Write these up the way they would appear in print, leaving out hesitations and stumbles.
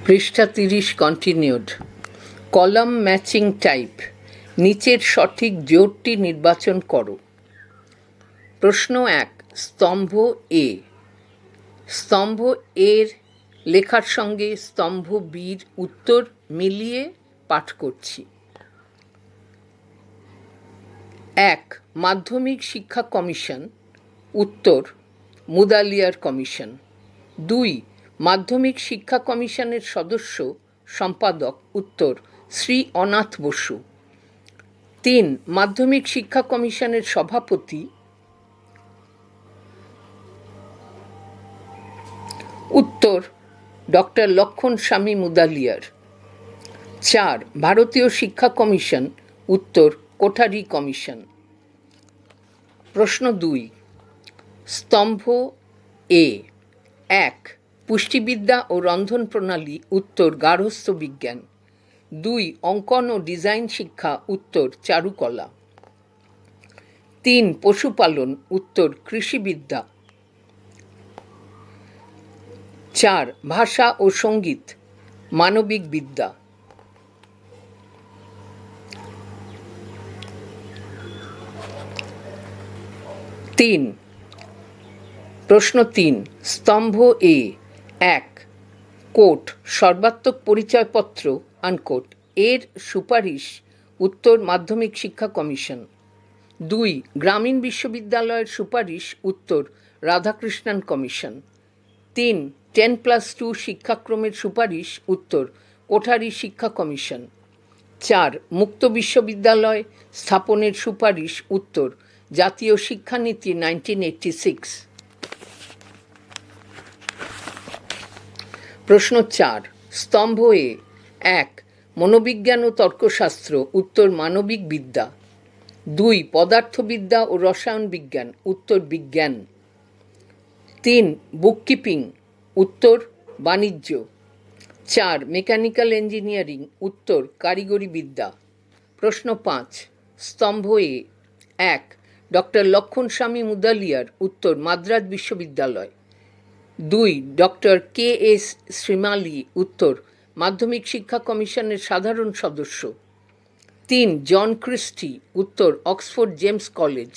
পৃষ্ঠা 30 continued. Column matching type, নিচের সঠিক জোড়টি নির্বাচন করো। প্রশ্ন 1, স্তম্ভ এ। স্তম্ভ এর লেখার সঙ্গে স্তম্ভ বির উত্তর মিলিয়ে পাঠ করছি। 1, মাধ্যমিক শিক্ষা কমিশন। উত্তর, মুদালিয়ার কমিশন। 2, মাধ্যমিক শিক্ষা কমিশনের সদস্য সম্পাদক। উত্তর, শ্রী অনাথ বসু। 3, মাধ্যমিক শিক্ষা কমিশনের সভাপতি। উত্তর, ডক্টর লক্ষণ স্বামী মুদালিয়ার। 4, ভারতীয় শিক্ষা কমিশন। উত্তর, কোঠারি কমিশন। প্রশ্ন 2, স্তম্ভ এ। 1, পুষ্টিবিদ্যা ও রন্ধন প্রণালী। উত্তর, গার্হস্থ্য বিজ্ঞান। 2, অঙ্কন ও ডিজাইন শিক্ষা। উত্তর, চারুকলা। 3, পশুপালন। উত্তর, কৃষিবিদ্যা। 4, ভাষা ও সঙ্গীত। মানবিক বিদ্যা। 3, প্রশ্ন 3, স্তম্ভ এ। 1, কোট, সর্বাত্মক পরিচয়পত্র আনকোট এর সুপারিশ। উত্তর, মাধ্যমিক শিক্ষা কমিশন। 2, গ্রামীণ বিশ্ববিদ্যালয়ের সুপারিশ। উত্তর, রাধাকৃষ্ণন কমিশন। 3, 10+2 শিক্ষাক্রমের সুপারিশ। উত্তর, কোঠারি শিক্ষা কমিশন। 4, মুক্ত বিশ্ববিদ্যালয় স্থাপনের সুপারিশ। উত্তর, জাতীয় শিক্ষানীতি 1986। প্রশ্ন 4, স্তম্ভ এ। 1, মনোবিজ্ঞান ও তর্কশাস্ত্র। উত্তর, মানবিক বিদ্যা। 2, পদার্থবিদ্যা ও রসায়ন বিজ্ঞান। উত্তর, বিজ্ঞান। 3, বুককিপিং। উত্তর, বাণিজ্য। 4, মেকানিক্যাল ইঞ্জিনিয়ারিং। উত্তর, কারিগরি বিদ্যা। প্রশ্ন 5, স্তম্ভ এ। 1, ডক্টর লক্ষণ স্বামী মুদালিয়ার। উত্তর, মাদ্রাজ বিশ্ববিদ্যালয়। 2, ডক্টর কে.এস. শ্রীমালি। উত্তর, মাধ্যমিক শিক্ষা কমিশনের সাধারণ সদস্য। 3, জন ক্রিস্টি। উত্তর, Oxford James college.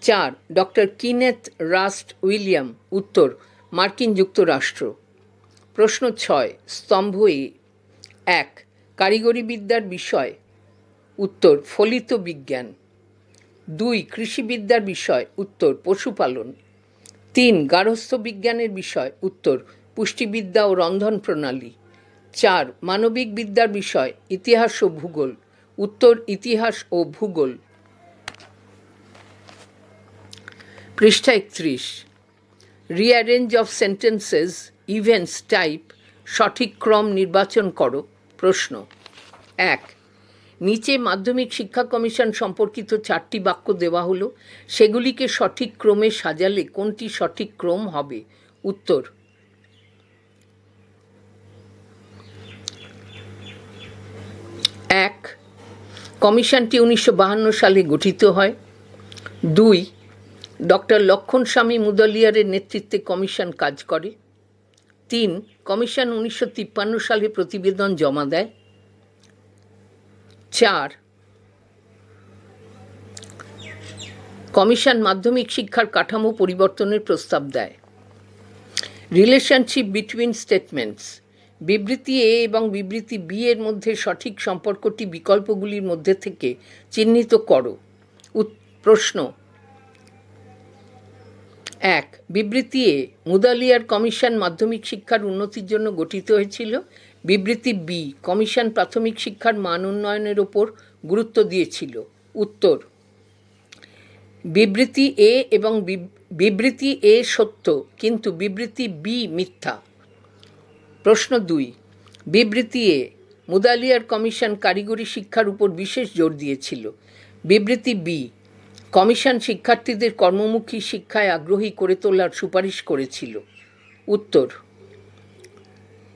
4, doctor Kenneth Rust William. উত্তর, মার্কিন যুক্তরাষ্ট্র। প্রশ্ন 6, স্তম্ভ এ। 1, কারিগরি বিদ্যার বিষয়। উত্তর, ফলিত বিজ্ঞান। 2, কৃষিবিদ্যার বিষয়। উত্তর, পশুপালন। 3, গার্হস্থ্য বিজ্ঞানের বিষয়। উত্তর, পুষ্টিবিদ্যা ও রন্ধন প্রণালী। 4, মানবিক বিদ্যার বিষয়। ইতিহাস ও ভূগোল। উত্তর, ইতিহাস ও ভূগোল। পৃষ্ঠা 31, rearrange of sentences, events type, সঠিক ক্রম নির্বাচন করো। প্রশ্ন 1, নিচে মাধ্যমিক শিক্ষা কমিশন সম্পর্কিত 4টি বাক্য দেওয়া হলো, সেগুলিকে সঠিক ক্রমে সাজালে কোনটি সঠিক ক্রম হবে? উত্তর, এক, কমিশনটি 1952 সালে গঠিত হয়। 2, ডক্টর লক্ষণ স্বামী মুদালিয়ারের নেতৃত্বে কমিশন কাজ করে। 3, কমিশন 1953 সালে প্রতিবেদন জমা দেয়। 4, কমিশন মাধ্যমিক শিক্ষার কাঠামো পরিবর্তনের প্রস্তাব দেয়। রিলেশনশিপ বিটুইন স্টেটমেন্টস, বিবৃতি এ এবং বিবৃতি বি এর মধ্যে সঠিক সম্পর্কটি বিকল্পগুলির মধ্যে থেকে চিহ্নিত করো। প্রশ্ন 1, বিবৃতি এ, মুদালিয়ার কমিশন মাধ্যমিক শিক্ষার উন্নতির জন্য গঠিত হয়েছিল। বিবৃতি বি, কমিশন প্রাথমিক শিক্ষার মান উন্নয়নের ওপর গুরুত্ব দিয়েছিল। উত্তর, বিবৃতি এ এবং বিবৃতি এ সত্য, কিন্তু বিবৃতি বি মিথ্যা। প্রশ্ন 2, বিবৃতি এ, মুদালিয়ার কমিশন কারিগরি শিক্ষার উপর বিশেষ জোর দিয়েছিল। বিবৃতি বি, কমিশন শিক্ষার্থীদের কর্মমুখী শিক্ষায় আগ্রহী করে তোলার সুপারিশ করেছিল। উত্তর,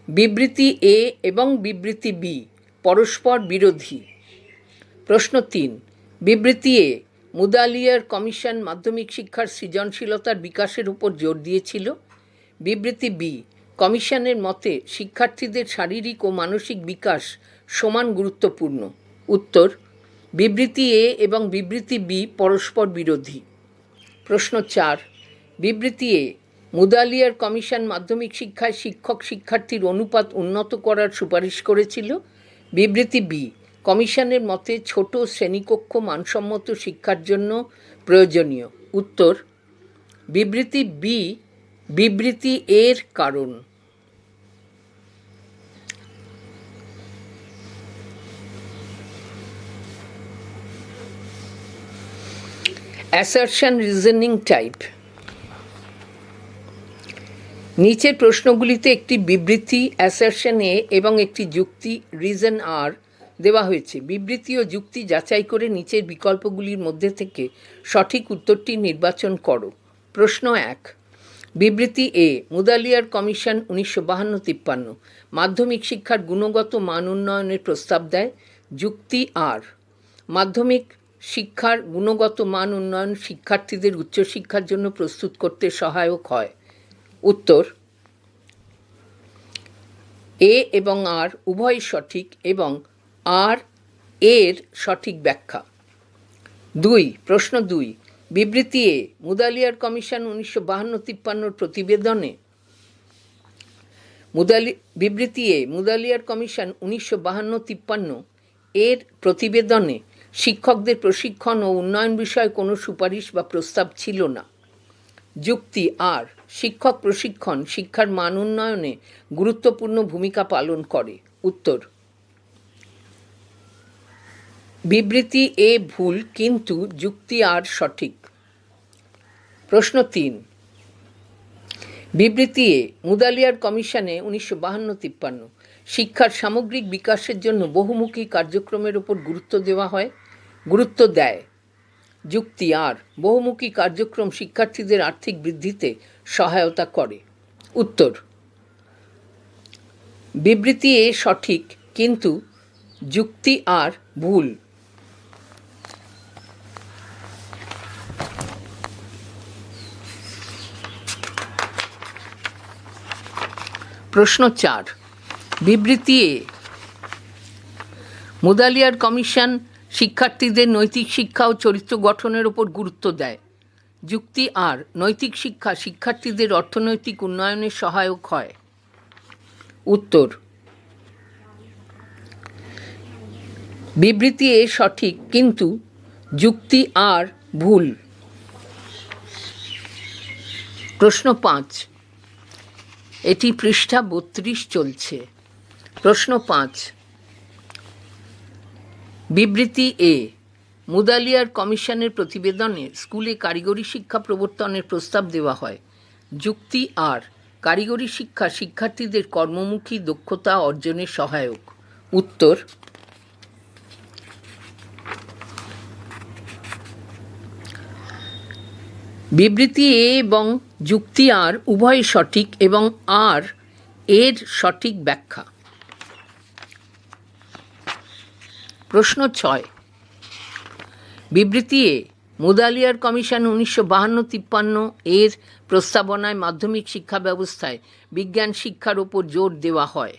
বিবৃতি এ এবং বিবৃতি বি পরস্পর বিরোধী। প্রশ্ন 3, বিবৃতি এ, মুদালিয়ার কমিশন মাধ্যমিক শিক্ষার সৃজনশীলতার বিকাশের উপর জোর দিয়েছিল। বিবৃতি বি, কমিশনের মতে শিক্ষার্থীদের শারীরিক ও মানসিক বিকাশ সমান গুরুত্বপূর্ণ। উত্তর, বিবৃতি এ এবং বিবৃতি বি পরস্পর বিরোধী। প্রশ্ন 4, বিবৃতি এ মুদালিয়ার কমিশন মাধ্যমিক শিক্ষায় শিক্ষক শিক্ষার্থীর অনুপাত উন্নত করার সুপারিশ করেছিল। বিবৃতি বি কমিশনের মতে ছোট শ্রেণীকক্ষ মানসম্মত শিক্ষার জন্য প্রয়োজনীয়। উত্তর, বিবৃতি বি বিবৃতি এর কারণ। Assertion reasoning type. নিচের প্রশ্নগুলিতে একটি বিবৃতি অ্যাসারশন এ এবং একটি যুক্তি রিজন আর দেওয়া হয়েছে। বিবৃতি ও যুক্তি যাচাই করে নিচের বিকল্পগুলির মধ্যে থেকে সঠিক উত্তরটি নির্বাচন করো। প্রশ্ন 1, বিবৃতি এ মুদালিয়ার কমিশন 1952-53 মাধ্যমিক শিক্ষার গুণগত মান উন্নয়নের প্রস্তাব দেয়। যুক্তি আর, মাধ্যমিক শিক্ষার গুণগত মান উন্নয়ন শিক্ষার্থীদের উচ্চশিক্ষার জন্য প্রস্তুত করতে সহায়ক হয়। উত্তর, এ এবং আর উভয় সঠিক এবং আর এর সঠিক ব্যাখ্যা। 2, প্রশ্ন 2, বিবৃতি এ মুদালিয়ার কমিশন 1952-53 প্রতিবেদনে বিবৃতি এ মুদালিয়ার কমিশন 1952-53 এর প্রতিবেদনে শিক্ষকদের প্রশিক্ষণ ও উন্নয়ন বিষয়ে কোনো সুপারিশ বা প্রস্তাব ছিল না। যুক্তি আর, শিক্ষক প্রশিক্ষণ শিক্ষার মান উন্নয়নে গুরুত্বপূর্ণ ভূমিকা পালন করে। উত্তর, বিবৃতি এ ভুল কিন্তু যুক্তি আর সঠিক। প্রশ্ন 3, বিবৃতি এ মুদালিয়ার কমিশনে 1952-53 শিক্ষার সামগ্রিক বিকাশের জন্য বহুমুখী কার্যক্রমের উপর গুরুত্ব দেয়। যুক্তি আর, বহুমুখী কার্যক্রম শিক্ষার্থীদের আর্থিক বৃদ্ধিতে সহায়তা করে। উত্তর, বিবৃতি এ সঠিক কিন্তু যুক্তি আর ভুল। প্রশ্ন 4, বিবৃতি এ মুদালিয়ার কমিশন শিক্ষার্থীদের নৈতিক শিক্ষা ও চরিত্র গঠনের উপর গুরুত্ব দেয়। যুক্তি আর, নৈতিক শিক্ষা শিক্ষার্থীদের অর্থনৈতিক উন্নয়নে সহায়ক হয়। উত্তর, বিবৃতি এ সঠিক কিন্তু যুক্তি আর ভুল। প্রশ্ন 5, এটি পৃষ্ঠা 32 চলছে। প্রশ্ন 5, বিবৃতি এ মুদালিয়ার কমিশনের প্রতিবেদনে স্কুলে কারিগরি শিক্ষা প্রবর্তনের প্রস্তাব দেওয়া হয়। যুক্তি আর, কারিগরি শিক্ষা শিক্ষার্থীদের কর্মমুখী দক্ষতা অর্জনে সহায়ক। উত্তর, বিবৃতি এ এবং যুক্তি আর উভয় সঠিক এবং আর এর সঠিক ব্যাখ্যা। প্রশ্ন 6, বিবৃতি এ মুদালিয়ার কমিশন 1952-53 এর প্রস্তাবনায় মাধ্যমিক শিক্ষা ব্যবস্থায় বিজ্ঞান শিক্ষার ওপর জোর দেওয়া হয়।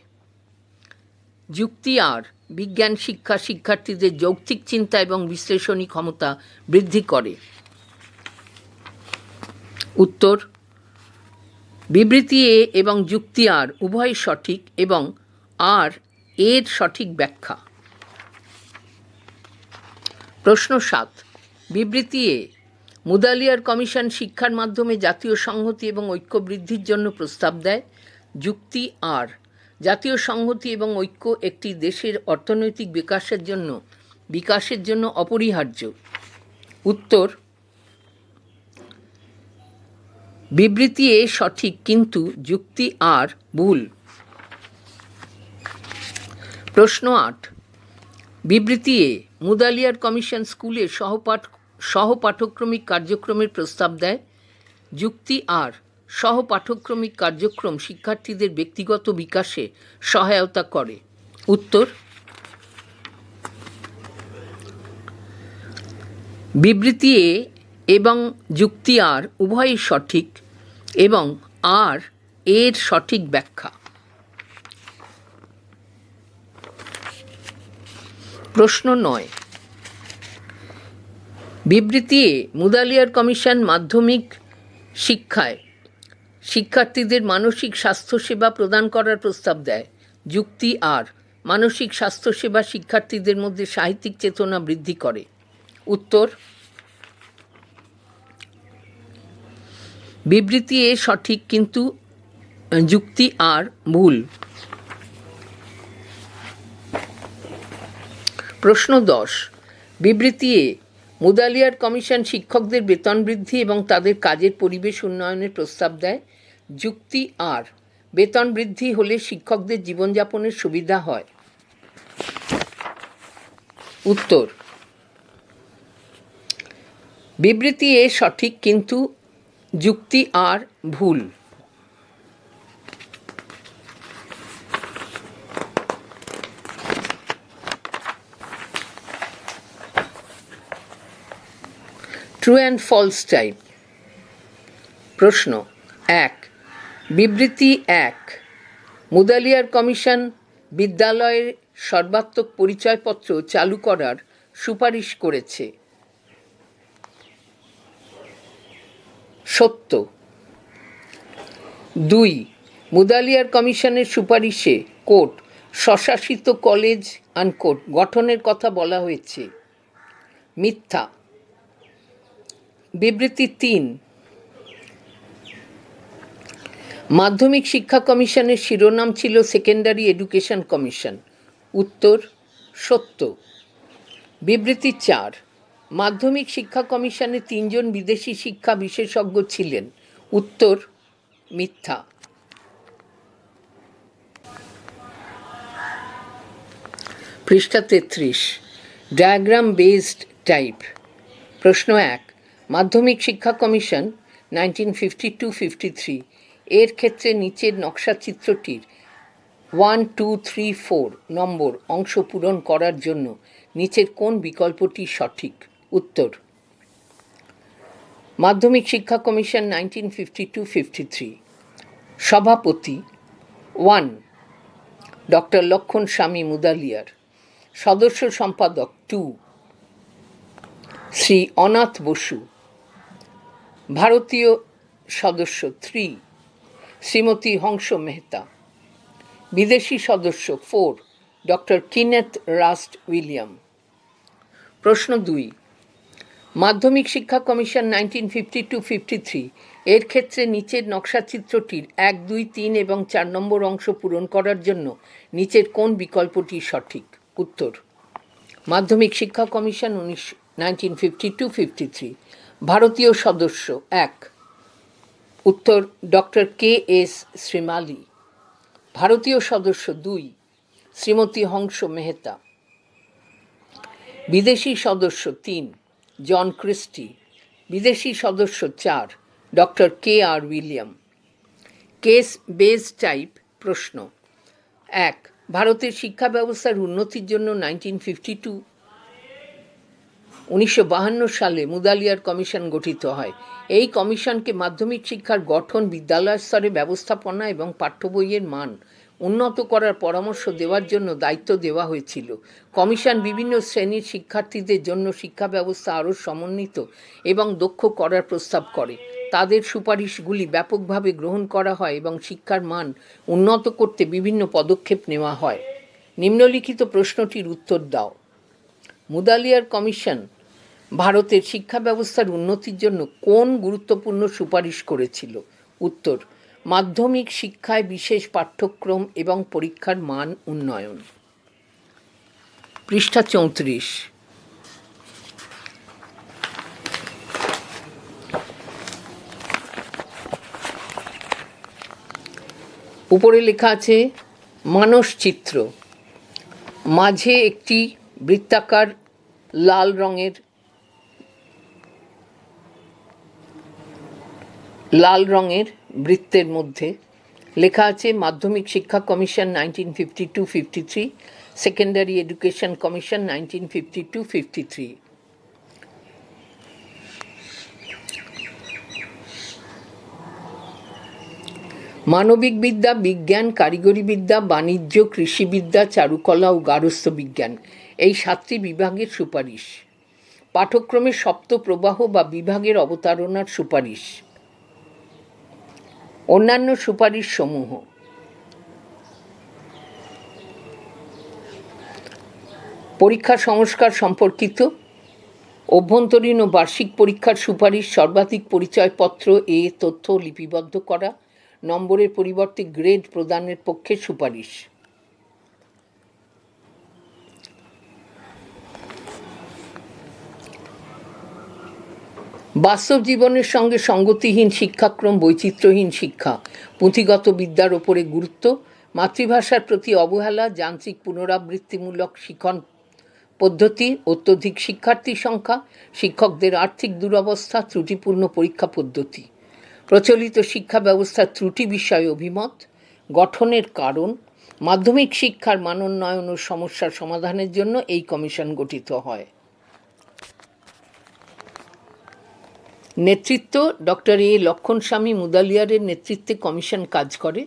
যুক্তি আর, বিজ্ঞান শিক্ষা শিক্ষার্থীদের যৌক্তিক চিন্তা এবং বিশ্লেষণী ক্ষমতা বৃদ্ধি করে। উত্তর, বিবৃতি এ এবং যুক্তি আর উভয় সঠিক এবং আর এর সঠিক ব্যাখ্যা। প্রশ্ন 7, বিবৃতি এ মুদালিয়ার কমিশন শিক্ষার মাধ্যমে জাতীয় সংহতি এবং ঐক্য বৃদ্ধির জন্য প্রস্তাব দেয়। যুক্তি আর, জাতীয় সংহতি এবং ঐক্য একটি দেশের অর্থনৈতিক বিকাশের জন্য অপরিহার্য। উত্তর, বিবৃতি এ সঠিক কিন্তু যুক্তি আর ভুল। প্রশ্ন 8, বিবৃতি এ মুদালিয়ার কমিশন স্কুলে সহপাঠক্রমিক কার্যক্রমের প্রস্তাব দেয়। যুক্তি আর, সহপাঠক্রমিক কার্যক্রম শিক্ষার্থীদের ব্যক্তিগত বিকাশে সহায়তা করে। উত্তর, বিবৃতি এ এবং যুক্তি আর উভয়ই সঠিক এবং আর এর সঠিক ব্যাখ্যা। প্রশ্ন 9। বিবৃতি এ মুদালিয়ার কমিশন মাধ্যমিক শিক্ষায় শিক্ষার্থীদের মানসিক স্বাস্থ্যসেবা প্রদান করার প্রস্তাব দেয়। যুক্তি আর মানসিক স্বাস্থ্যসেবা শিক্ষার্থীদের মধ্যে সাহিত্যিক চেতনা বৃদ্ধি করে। উত্তর, বিবৃতি এ সঠিক কিন্তু যুক্তি আর ভুল। প্রশ্ন 10। বিবৃতি এ মুদালিয়ার কমিশন শিক্ষকদের বেতন বৃদ্ধি এবং তাদের কাজের পরিবেশ উন্নয়নের প্রস্তাব দেয়। যুক্তি আর বেতন বৃদ্ধি হলে শিক্ষকদের জীবনযাপনের সুবিধা হয়। উত্তর, বিবৃতি এ সঠিক কিন্তু যুক্তি আর ভুল। True and false type. প্রশ্ন 1। বিবৃতি 1 মুদালিয়ার কমিশন বিদ্যালয়ের সর্বাত্মক পরিচয়পত্র চালু করার সুপারিশ করেছে। সত্য। 2। মুদালিয়ার কমিশনের সুপারিশে কোট স্বশাসিত কলেজ আনকোট গঠনের কথা বলা হয়েছে। মিথ্যা। বিবৃতি 3 মাধ্যমিক শিক্ষা কমিশনের শিরোনাম ছিল সেকেন্ডারি এডুকেশন কমিশন। উত্তর, সত্য। বিবৃতি 4 মাধ্যমিক শিক্ষা কমিশনে 3 জন বিদেশি শিক্ষা বিশেষজ্ঞ ছিলেন। উত্তর, মিথ্যা। পৃষ্ঠা 33। Diagram based type. প্রশ্ন 1। মাধ্যমিক শিক্ষা কমিশন 1952-53 এর ক্ষেত্রে নিচের নকশাচিত্রটির 1, 2, 3, 4 নম্বর অংশ পূরণ করার জন্য নিচের কোন বিকল্পটি সঠিক? উত্তর, মাধ্যমিক শিক্ষা কমিশন 1952-53। সভাপতি 1 ডক্টর লক্ষণ স্বামী মুদালিয়ার। সদস্য সম্পাদক 2 শ্রী অনাথ বসু। ভারতীয় সদস্য 3 শ্রীমতী হংস মেহতা। বিদেশি সদস্য 4 ডক্টর কিনেথ রাস্ট উইলিয়াম। প্রশ্ন 2। মাধ্যমিক শিক্ষা কমিশন 1952-53 এর ক্ষেত্রে নিচের নকশাচিত্রটির 1, 2, 3 এবং 4 নম্বর অংশ পূরণ করার জন্য নিচের কোন বিকল্পটি সঠিক? উত্তর, মাধ্যমিক শিক্ষা কমিশন 1952-53। ভারতীয় সদস্য 1 উত্তর ডক্টর কে.এস. শ্রীমালি। ভারতীয় সদস্য 2 শ্রীমতী হংস মেহতা। বিদেশি সদস্য 3 জন ক্রিস্টি। বিদেশি সদস্য 4 doctor K R. William. Case base type. প্রশ্ন 1। ভারতের শিক্ষা ব্যবস্থার উন্নতির জন্য 1952 সালে মুদালিয়ার কমিশন গঠিত হয়। এই কমিশনকে মাধ্যমিক শিক্ষার গঠন, বিদ্যালয় স্তরে ব্যবস্থাপনা এবং পাঠ্য বইয়ের মান উন্নত করার পরামর্শ দেওয়ার জন্য দায়িত্ব দেওয়া হয়েছিল। কমিশন বিভিন্ন শ্রেণীর শিক্ষার্থীদের জন্য শিক্ষা ব্যবস্থা আরও সমন্বিত এবং দক্ষ করার প্রস্তাব করে। তাদের সুপারিশগুলি ব্যাপকভাবে গ্রহণ করা হয় এবং শিক্ষার মান উন্নত করতে বিভিন্ন পদক্ষেপ নেওয়া হয়। নিম্নলিখিত প্রশ্নটির উত্তর দাও। মুদালিয়ার কমিশন ভারতের শিক্ষা ব্যবস্থার উন্নতির জন্য কোন গুরুত্বপূর্ণ সুপারিশ করেছিল? উত্তর, মাধ্যমিক শিক্ষায় বিশেষ পাঠ্যক্রম এবং পরীক্ষার মান উন্নয়ন। পৃষ্ঠা 34। উপরে লেখা আছে মানসচিত্র। মাঝে একটি বৃত্তাকার লাল রঙের বৃত্তের মধ্যে লেখা আছে মাধ্যমিক শিক্ষা কমিশন 1952-53, সেকেন্ডারি এডুকেশন কমিশন 1952-53। মানবিক বিদ্যা, বিজ্ঞান, কারিগরি বিদ্যা, বাণিজ্য, কৃষিবিদ্যা, চারুকলা ও গার্হস্থ্য বিজ্ঞান এই 7টি বিভাগের সুপারিশ। পাঠ্যক্রমের সপ্ত প্রবাহ বা বিভাগের অবতারণার সুপারিশ। অন্যান্য সুপারিশ সমূহ: পরীক্ষা সংস্কার সম্পর্কিত অভ্যন্তরীণ ও বার্ষিক পরীক্ষার সুপারিশ। সর্বাধিক পরিচয়পত্র এ তথ্য লিপিবদ্ধ করা। নম্বরের পরিবর্তে গ্রেড প্রদানের পক্ষে সুপারিশ। বাস্তব জীবনের সঙ্গে সঙ্গতিহীন শিক্ষাক্রম, বৈচিত্র্যহীন শিক্ষা, পুঁথিগত বিদ্যার ওপরে গুরুত্ব, মাতৃভাষার প্রতি অবহেলা, যান্ত্রিক পুনরাবৃত্তিমূলক শিক্ষণ পদ্ধতি, অত্যধিক শিক্ষার্থী সংখ্যা, শিক্ষকদের আর্থিক দুরবস্থা, ত্রুটিপূর্ণ পরীক্ষা পদ্ধতি, প্রচলিত শিক্ষা ব্যবস্থার ত্রুটি বিষয়ে অভিমত, গঠনের কারণ, মাধ্যমিক শিক্ষার মানোন্নয়ন ও সমস্যার সমাধানের জন্য এই কমিশন গঠিত হয়। নেতৃত্ব: ডক্টর এ লক্ষণস্বামী মুদালিয়ারের নেতৃত্বে কমিশন কাজ করে।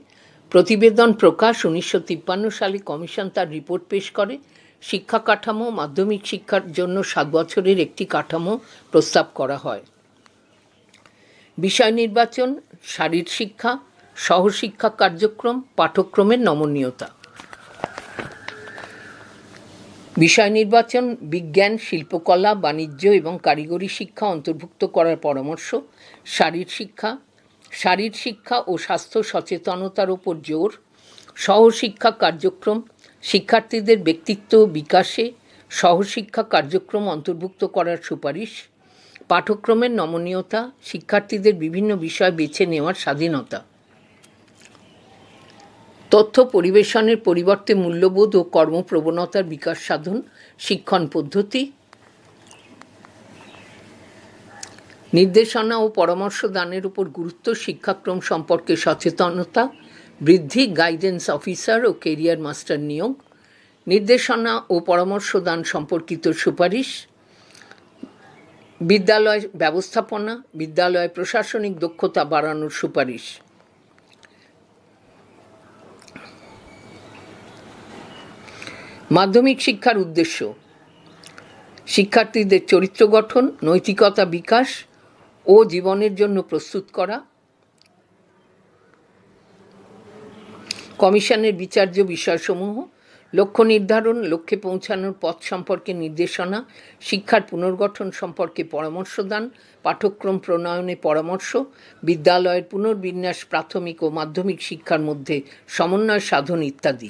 প্রতিবেদন প্রকাশ: 1953 সালে কমিশন তার রিপোর্ট পেশ করে। শিক্ষা কাঠামো: মাধ্যমিক শিক্ষার জন্য 7 বছরের একটি কাঠামো প্রস্তাব করা হয়। বিষয় নির্বাচন: শারীর শিক্ষা, সহশিক্ষা কার্যক্রম, পাঠ্যক্রমের নমনীয়তা। বিষয় নির্বাচন: বিজ্ঞান, শিল্পকলা, বাণিজ্য এবং কারিগরি শিক্ষা অন্তর্ভুক্ত করার পরামর্শ। শারীর শিক্ষা ও স্বাস্থ্য সচেতনতার উপর জোর। সহশিক্ষা কার্যক্রম: শিক্ষার্থীদের ব্যক্তিত্ব বিকাশে সহশিক্ষা কার্যক্রম অন্তর্ভুক্ত করার সুপারিশ। পাঠ্যক্রমের নমনীয়তা: শিক্ষার্থীদের বিভিন্ন বিষয় বেছে নেওয়ার স্বাধীনতা। তথ্য পরিবেশনের পরিবর্তে মূল্যবোধ ও কর্মপ্রবণতার বিকাশ সাধন, শিক্ষণ পদ্ধতি। নির্দেশনা ও পরামর্শ দানের উপর গুরুত্ব, শিক্ষাক্রম সম্পর্কে সচেতনতা বৃদ্ধি, গাইডেন্স অফিসার ও কেরিয়ার মাস্টার নিয়োগ। নির্দেশনা ও পরামর্শ দান সম্পর্কিত সুপারিশ। বিদ্যালয় ব্যবস্থাপনা, বিদ্যালয় প্রশাসনিক দক্ষতা বাড়ানোর সুপারিশ। মাধ্যমিক শিক্ষার উদ্দেশ্য: শিক্ষার্থীদের চরিত্র গঠন, নৈতিকতা বিকাশ ও জীবনের জন্য প্রস্তুত করা। কমিশনের বিচার্য বিষয়সমূহ: লক্ষ্য নির্ধারণ, লক্ষ্যে পৌঁছানোর পথ সম্পর্কে নির্দেশনা, শিক্ষার পুনর্গঠন সম্পর্কে পরামর্শ দান, পাঠ্যক্রম প্রণয়নে পরামর্শ, বিদ্যালয়ের পুনর্বিন্যাস, প্রাথমিক ও মাধ্যমিক শিক্ষার মধ্যে সমন্বয় সাধন ইত্যাদি।